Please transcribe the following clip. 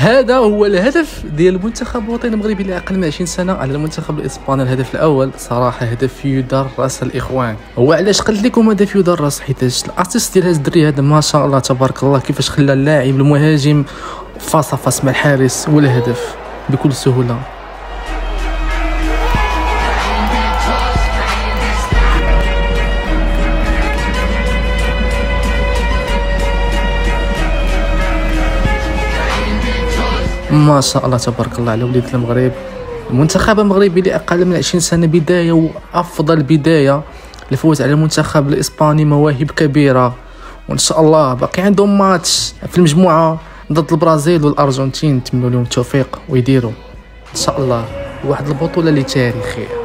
هذا هو الهدف ديال المنتخب الوطني المغربي لأقل من 20 سنه على المنتخب الاسباني. الهدف الاول صراحه هدف يدرس الاخوان. هو علاش قلت لكم هدف يدرس؟ حيت الاسيست ديال هذا الدري هذا ما شاء الله تبارك الله كيفاش خلى اللاعب المهاجم فاص مع الحارس والهدف بكل سهوله. ما شاء الله تبارك الله على وليد المغرب. المنتخب المغربي لأقل من 20 سنة بداية وأفضل بداية لفوز على المنتخب الإسباني، مواهب كبيرة، وإن شاء الله باقي عندهم ماتش في المجموعة ضد البرازيل والأرجنتين. نتمنوا لهم التوفيق ويديروا إن شاء الله واحد البطولة اللي تاريخية.